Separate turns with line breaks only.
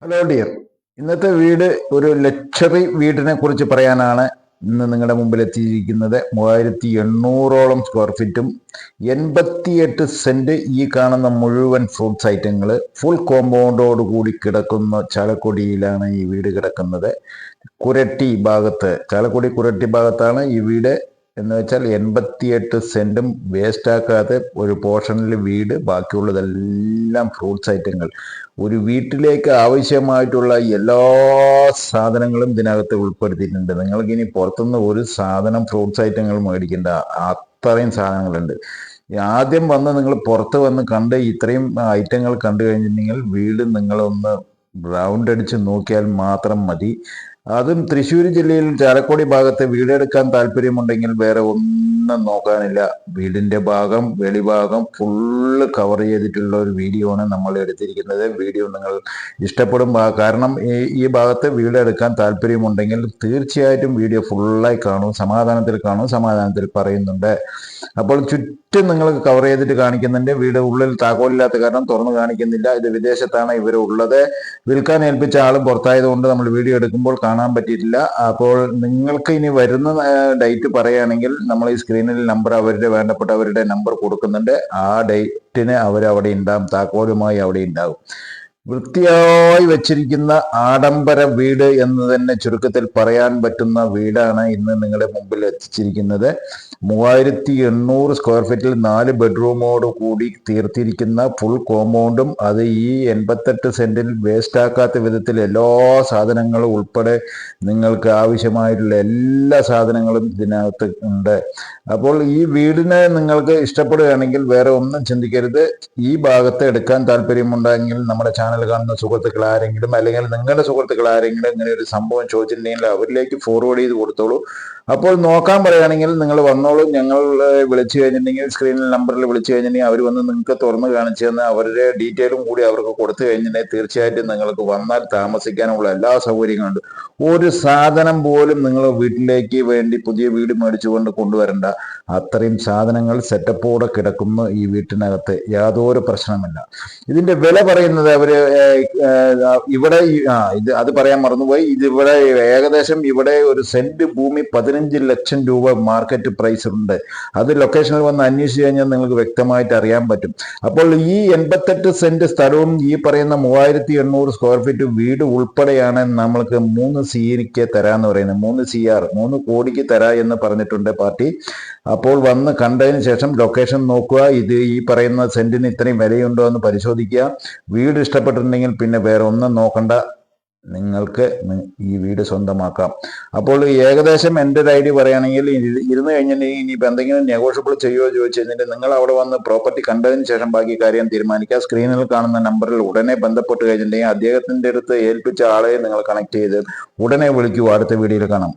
Hello dear, ഇന്നത്തെ വീട് ഒരു ലക്ഷറി വീടിനെ കുറിച്ച് പറയാനാണ് ഇന്ന് നിങ്ങളുടെ മുമ്പിൽ എത്തിയിരിക്കുന്നത്. 3800 സ്ക്വയർ ഫീറ്റും 88 സെന്റ് ഈ കാണുന്ന മുഴുവൻ ഫ്രൂട്ട്സ് ഐറ്റങ്ങൾ ഫുൾ കോമ്പൗണ്ടോട് കൂടി കിടക്കുന്ന ചാലക്കുടിയിലാണ് ഈ വീട് കിടക്കുന്നത്. ചാലക്കുടി കുരട്ടി ഭാഗത്താണ് ഈ വീട്. എന്ന് വെച്ചാൽ 88 സെന്റും വേസ്റ്റ് ആക്കാതെ ഒരു പോർഷനിൽ വീട്, ബാക്കിയുള്ളതെല്ലാം ഫ്രൂട്ട്സ് ഐറ്റങ്ങൾ. ഒരു വീട്ടിലേക്ക് ആവശ്യമായിട്ടുള്ള എല്ലാ സാധനങ്ങളും ഇതിനകത്ത് ഉൾപ്പെടുത്തിയിട്ടുണ്ട്. നിങ്ങൾക്ക് ഇനി പുറത്തുനിന്ന് ഒരു സാധനം ഫ്രൂട്ട്സ് ഐറ്റങ്ങൾ മേടിക്കേണ്ട, അത്രയും സാധനങ്ങളുണ്ട്. ആദ്യം വന്ന് നിങ്ങൾ പുറത്ത് വന്ന് കണ്ട് ഇത്രയും ഐറ്റങ്ങൾ കണ്ടു കഴിഞ്ഞിട്ടുണ്ടെങ്കിൽ വീട് നിങ്ങളൊന്ന് റൗണ്ട് അടിച്ച് നോക്കിയാൽ മാത്രം മതി. അതും തൃശ്ശൂർ ജില്ലയിൽ ചാലക്കുടി ഭാഗത്ത് വീടെടുക്കാൻ താല്പര്യമുണ്ടെങ്കിൽ വേറെ ഒന്നും നോക്കാനില്ല. വീടിന്റെ ഭാഗം, വെളിഭാഗം ഫുള്ള് കവർ ചെയ്തിട്ടുള്ള ഒരു വീഡിയോ ആണ് നമ്മൾ എടുത്തിരിക്കുന്നത്. വീഡിയോ നിങ്ങൾ ഇഷ്ടപ്പെടും. കാരണം ഈ ഭാഗത്ത് വീടെടുക്കാൻ താല്പര്യമുണ്ടെങ്കിൽ തീർച്ചയായിട്ടും വീഡിയോ ഫുള്ളായി കാണൂ, സമാധാനത്തിൽ പറയുന്നുണ്ട്. അപ്പോൾ ചുറ്റും നിങ്ങൾക്ക് കവർ ചെയ്തിട്ട് കാണിക്കുന്നുണ്ട്. വീട് ഉള്ളിൽ താക്കോലില്ലാത്ത കാരണം തുറന്നു കാണിക്കുന്നില്ല. ഇത് വിദേശത്താണ് ഇവർ ഉള്ളത്. വിൽക്കാൻ ഏൽപ്പിച്ച ആളും പുറത്തായതുകൊണ്ട് നമ്മൾ വീഡിയോ എടുക്കുമ്പോൾ കാണാൻ പറ്റിയിട്ടില്ല. അപ്പോൾ നിങ്ങൾക്ക് ഇനി വരുന്ന ഡേറ്റ് പറയുകയാണെങ്കിൽ നമ്മൾ ഈ സ്ക്രീനിൽ നമ്പർ, വേണ്ടപ്പെട്ടവരുടെ നമ്പർ കൊടുക്കുന്നുണ്ട്. ആ ഡേറ്റിന് അവരവിടെ ഉണ്ടാകും, താക്കോലുമായി അവിടെ ഉണ്ടാകും. വൃത്തിയായി വെച്ചിരിക്കുന്ന ആഡംബര വീട് എന്ന് തന്നെ ചുരുക്കത്തിൽ പറയാൻ പറ്റുന്ന വീടാണ് ഇന്ന് നിങ്ങളുടെ മുമ്പിൽ എത്തിച്ചിരിക്കുന്നത്. 3800 സ്ക്വയർ ഫീറ്റിൽ 4 ബെഡ്റൂമോട് കൂടി തീർത്തിരിക്കുന്ന ഫുൾ കോമ്പൗണ്ടും, അത് ഈ 88 സെന്റിൽ വേസ്റ്റ് ആക്കാത്ത വിധത്തിൽ എല്ലാ സാധനങ്ങളും ഉൾപ്പെടെ നിങ്ങൾക്ക് ആവശ്യമായിട്ടുള്ള എല്ലാ സാധനങ്ങളും ഇതിനകത്ത് ഉണ്ട്. അപ്പോൾ ഈ വീടിനെ നിങ്ങൾക്ക് ഇഷ്ടപ്പെടുകയാണെങ്കിൽ വേറെ ഒന്നും ചിന്തിക്കരുത്. ഈ ഭാഗത്ത് എടുക്കാൻ താല്പര്യമുണ്ടെങ്കിൽ നമ്മുടെ ചാനൽ കാണുന്ന സുഹൃത്തുക്കൾ ആരെങ്കിലും, അല്ലെങ്കിൽ നിങ്ങളുടെ സുഹൃത്തുക്കൾ ആരെങ്കിലും ഇങ്ങനെ ഒരു സംഭവം ചോദിച്ചിട്ടുണ്ടെങ്കിൽ അവരിലേക്ക് ഫോർവേഡ് ചെയ്ത് കൊടുത്തോളൂ. അപ്പോൾ നോക്കാൻ പറയുകയാണെങ്കിൽ നിങ്ങൾ വന്നോളൂ. ഞങ്ങൾ വിളിച്ചു കഴിഞ്ഞിട്ടുണ്ടെങ്കിൽ, സ്ക്രീനിൽ നമ്പറിൽ വിളിച്ചു കഴിഞ്ഞിട്ടുണ്ടെങ്കിൽ അവർ വന്ന് നിങ്ങൾക്ക് തുറന്ന് കാണിച്ചു തന്ന് അവരുടെ ഡീറ്റെയിലും കൂടി അവർക്ക് കൊടുത്തു കഴിഞ്ഞിട്ടുണ്ടെങ്കിൽ തീർച്ചയായിട്ടും നിങ്ങൾക്ക് വന്നാൽ താമസിക്കാനുള്ള എല്ലാ സൗകര്യങ്ങളുണ്ട്. ഒരു സാധനം പോലും നിങ്ങൾ വീട്ടിലേക്ക് വേണ്ടി പുതിയ വീട് മേടിച്ചുകൊണ്ട് കൊണ്ടുവരണ്ട. അത്രയും സാധനങ്ങൾ സെറ്റപ്പോടെ കിടക്കുന്നു ഈ വീട്ടിനകത്ത്, യാതൊരു പ്രശ്നമില്ല. ഇതിന്റെ വില പറയുന്നത് അവര് ഇവിടെ അത് പറയാൻ മറന്നുപോയി. ഇതിവിടെ ഏകദേശം ഇവിടെ ഒരു സെന്റ് ഭൂമി 15 ലക്ഷം രൂപ മാർക്കറ്റ് പ്രൈസ് ഉണ്ട്. അത് ലൊക്കേഷനിൽ വന്ന് അന്വേഷിച്ച് കഴിഞ്ഞാൽ നിങ്ങൾക്ക് വ്യക്തമായിട്ട് അറിയാൻ പറ്റും. അപ്പോൾ ഈ 88 സെന്റ് സ്ഥലവും ഈ പറയുന്ന 3800 സ്ക്വയർ ഫീറ്റ് വീട് ഉൾപ്പെടെയാണ് നമ്മൾക്ക് 3 CRക്ക് തരാന്ന് പറയുന്നത്. 3 കോടിക്ക് തരാ എന്ന് പറഞ്ഞിട്ടുണ്ട് പാർട്ടി. അപ്പോൾ വന്ന് കണ്ടതിന് ശേഷം ലൊക്കേഷൻ നോക്കുക. ഇത് ഈ പറയുന്ന സെന്റിന് ഇത്രയും വിലയുണ്ടോ എന്ന് പരിശോധിക്കുക. വീട് ഇഷ്ടപ്പെട്ടിട്ടുണ്ടെങ്കിൽ പിന്നെ വേറെ ഒന്നും നോക്കണ്ട, നിങ്ങൾക്ക് ഈ വീട് സ്വന്തമാക്കാം. അപ്പോൾ ഏകദേശം എൻ്റെ ഒരു ഐഡിയ പറയുകയാണെങ്കിൽ ഇരുന്ന് കഴിഞ്ഞിട്ടുണ്ടെങ്കിൽ ഇനിയിപ്പോൾ എന്തെങ്കിലും നെഗോഷ്യബിൾ ചെയ്യുമോ ചോദിച്ചു കഴിഞ്ഞിട്ട് നിങ്ങൾ അവിടെ വന്ന് പ്രോപ്പർട്ടി കണ്ടതിന് ശേഷം ബാക്കി കാര്യം തീരുമാനിക്കുക. സ്ക്രീനിൽ കാണുന്ന നമ്പറിൽ ഉടനെ ബന്ധപ്പെട്ട് കഴിഞ്ഞിട്ടുണ്ടെങ്കിൽ അദ്ദേഹത്തിൻ്റെ അടുത്ത് ഏൽപ്പിച്ച ആളെ നിങ്ങൾ കണക്ട് ചെയ്ത് ഉടനെ വിളിക്കൂ. അടുത്ത വീഡിയോയിൽ കാണാം.